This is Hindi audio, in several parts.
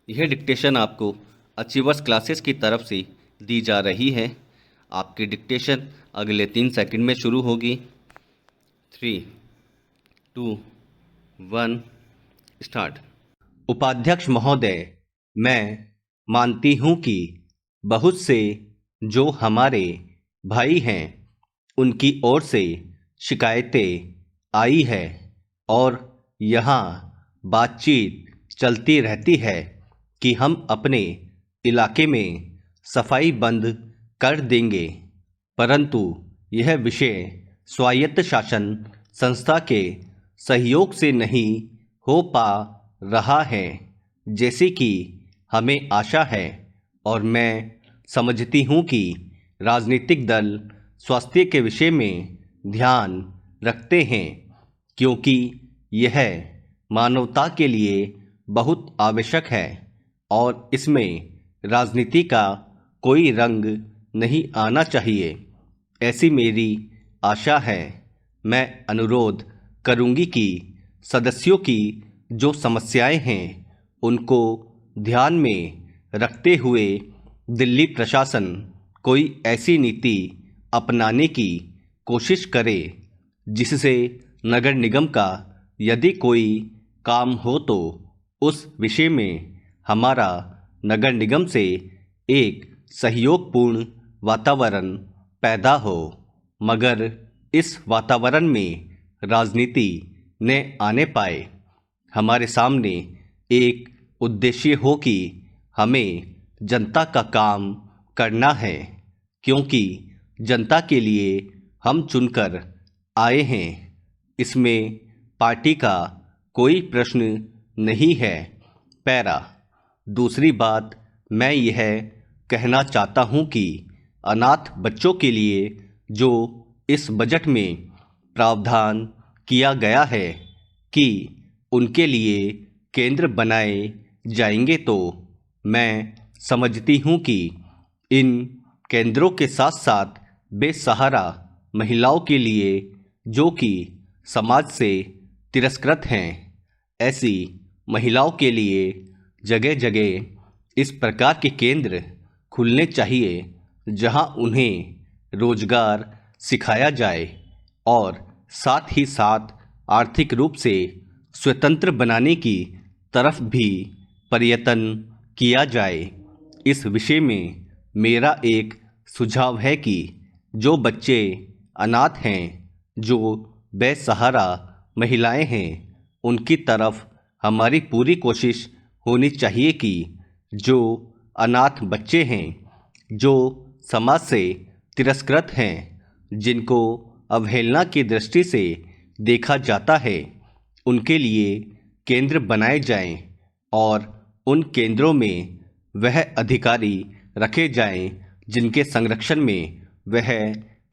यह डिक्टेशन आपको अचीवर्स क्लासेस की तरफ से दी जा रही है। आपकी डिक्टेशन अगले 3 सेकंड में शुरू होगी। 3, 2, 1 स्टार्ट। उपाध्यक्ष महोदय, मैं मानती हूँ कि बहुत से जो हमारे भाई हैं उनकी ओर से शिकायतें आई है और यहाँ बातचीत चलती रहती है कि हम अपने इलाके में सफाई बंद कर देंगे, परंतु यह विषय स्वायत्त शासन संस्था के सहयोग से नहीं हो पा रहा है जैसे कि हमें आशा है। और मैं समझती हूँ कि राजनीतिक दल स्वास्थ्य के विषय में ध्यान रखते हैं क्योंकि यह मानवता के लिए बहुत आवश्यक है और इसमें राजनीति का कोई रंग नहीं आना चाहिए, ऐसी मेरी आशा है। मैं अनुरोध करूंगी कि सदस्यों की जो समस्याएं हैं उनको ध्यान में रखते हुए दिल्ली प्रशासन कोई ऐसी नीति अपनाने की कोशिश करे जिससे नगर निगम का यदि कोई काम हो तो उस विषय में हमारा नगर निगम से एक सहयोगपूर्ण वातावरण पैदा हो, मगर इस वातावरण में राजनीति न आने पाए। हमारे सामने एक उद्देश्य हो कि हमें जनता का काम करना है क्योंकि जनता के लिए हम चुनकर आए हैं। इसमें पार्टी का कोई प्रश्न नहीं है। पैरा। दूसरी बात, मैं यह कहना चाहता हूँ कि अनाथ बच्चों के लिए जो इस बजट में प्रावधान किया गया है कि उनके लिए केंद्र बनाए जाएंगे, तो मैं समझती हूँ कि इन केंद्रों के साथ साथ बेसहारा महिलाओं के लिए जो कि समाज से तिरस्कृत हैं, ऐसी महिलाओं के लिए जगह जगह इस प्रकार के केंद्र खुलने चाहिए जहां उन्हें रोजगार सिखाया जाए और साथ ही साथ आर्थिक रूप से स्वतंत्र बनाने की तरफ भी प्रयत्न किया जाए। इस विषय में मेरा एक सुझाव है कि जो बच्चे अनाथ हैं, जो बेसहारा महिलाएं हैं, उनकी तरफ हमारी पूरी कोशिश होनी चाहिए कि जो अनाथ बच्चे हैं, जो समाज से तिरस्कृत हैं, जिनको अवहेलना की दृष्टि से देखा जाता है, उनके लिए केंद्र बनाए जाएं और उन केंद्रों में वह अधिकारी रखे जाएं जिनके संरक्षण में वह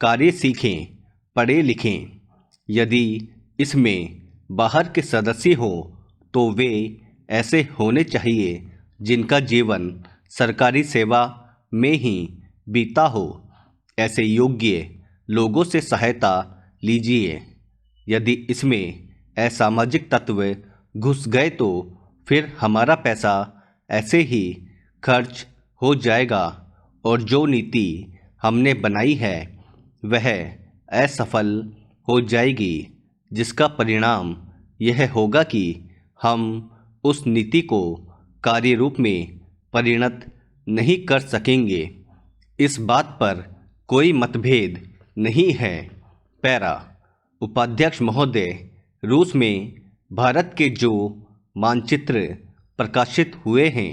कार्य सीखें, पढ़े लिखें। यदि इसमें बाहर के सदस्य हों तो वे ऐसे होने चाहिए जिनका जीवन सरकारी सेवा में ही बीता हो। ऐसे योग्य लोगों से सहायता लीजिए। यदि इसमें असामाजिक तत्व घुस गए तो फिर हमारा पैसा ऐसे ही खर्च हो जाएगा और जो नीति हमने बनाई है वह असफल हो जाएगी, जिसका परिणाम यह होगा कि हम उस नीति को कार्य रूप में परिणत नहीं कर सकेंगे। इस बात पर कोई मतभेद नहीं है। पैरा। उपाध्यक्ष महोदय, रूस में भारत के जो मानचित्र प्रकाशित हुए हैं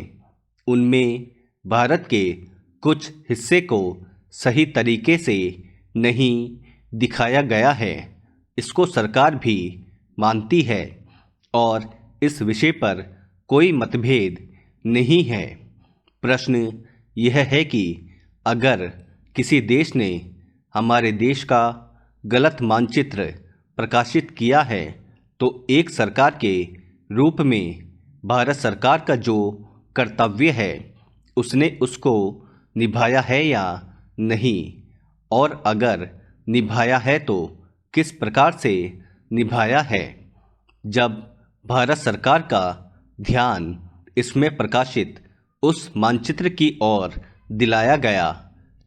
उनमें भारत के कुछ हिस्से को सही तरीके से नहीं दिखाया गया है। इसको सरकार भी मानती है और इस विषय पर कोई मतभेद नहीं है। प्रश्न यह है कि अगर किसी देश ने हमारे देश का गलत मानचित्र प्रकाशित किया है तो एक सरकार के रूप में भारत सरकार का जो कर्तव्य है उसने उसको निभाया है या नहीं, और अगर निभाया है तो किस प्रकार से निभाया है। जब भारत सरकार का ध्यान इसमें प्रकाशित उस मानचित्र की ओर दिलाया गया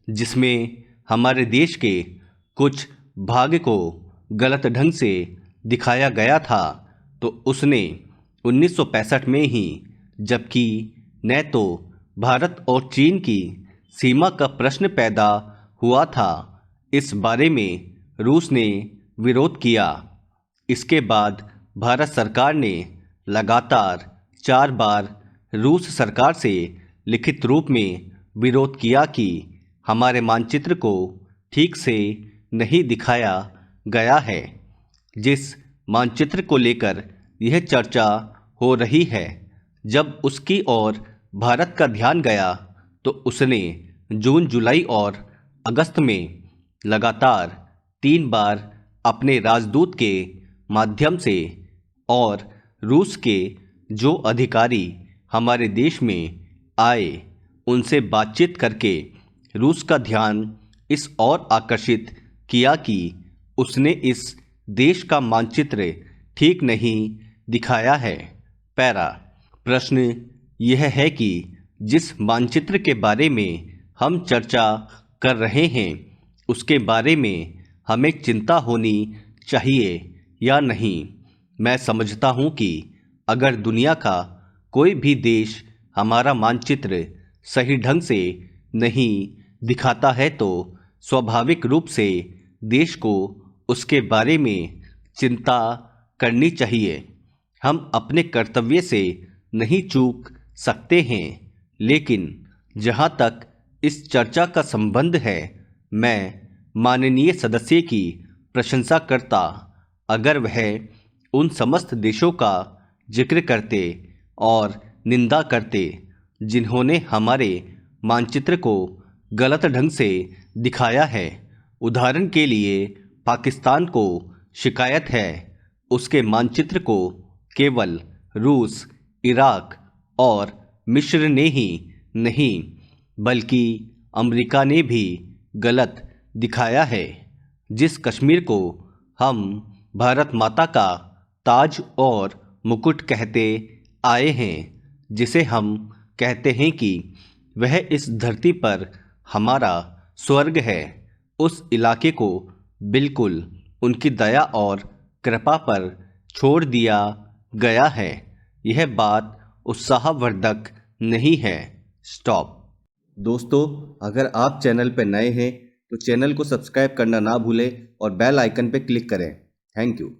जिसमें हमारे देश के कुछ भाग को गलत ढंग से दिखाया गया था, तो उसने 1965 में ही, जबकि न तो भारत और चीन की सीमा का प्रश्न पैदा हुआ था, इस बारे में रूस ने विरोध किया। इसके बाद भारत सरकार ने लगातार 4 बार रूस सरकार से लिखित रूप में विरोध किया कि हमारे मानचित्र को ठीक से नहीं दिखाया गया है। जिस मानचित्र को लेकर यह चर्चा हो रही है, जब उसकी ओर भारत का ध्यान गया तो उसने जून, जुलाई और अगस्त में लगातार 3 बार अपने राजदूत के माध्यम से और रूस के जो अधिकारी हमारे देश में आए उनसे बातचीत करके रूस का ध्यान इस ओर आकर्षित किया कि उसने इस देश का मानचित्र ठीक नहीं दिखाया है। पैरा प्रश्न यह है कि जिस मानचित्र के बारे में हम चर्चा कर रहे हैं उसके बारे में हमें चिंता होनी चाहिए या नहीं। मैं समझता हूँ कि अगर दुनिया का कोई भी देश हमारा मानचित्र सही ढंग से नहीं दिखाता है तो स्वाभाविक रूप से देश को उसके बारे में चिंता करनी चाहिए। हम अपने कर्तव्य से नहीं चूक सकते हैं, लेकिन जहाँ तक इस चर्चा का संबंध है, मैं माननीय सदस्य की प्रशंसा करता अगर वह उन समस्त देशों का जिक्र करते और निंदा करते जिन्होंने हमारे मानचित्र को गलत ढंग से दिखाया है। उदाहरण के लिए पाकिस्तान को शिकायत है उसके मानचित्र को केवल रूस, इराक और मिस्र ने ही नहीं बल्कि अमेरिका ने भी गलत दिखाया है। जिस कश्मीर को हम भारत माता का ताज और मुकुट कहते आए हैं, जिसे हम कहते हैं कि वह इस धरती पर हमारा स्वर्ग है, उस इलाके को बिल्कुल उनकी दया और कृपा पर छोड़ दिया गया है। यह बात उत्साहवर्धक नहीं है। स्टॉप। दोस्तों, अगर आप चैनल पर नए हैं तो चैनल को सब्सक्राइब करना ना भूलें और बेल आइकन पर क्लिक करें। Thank you.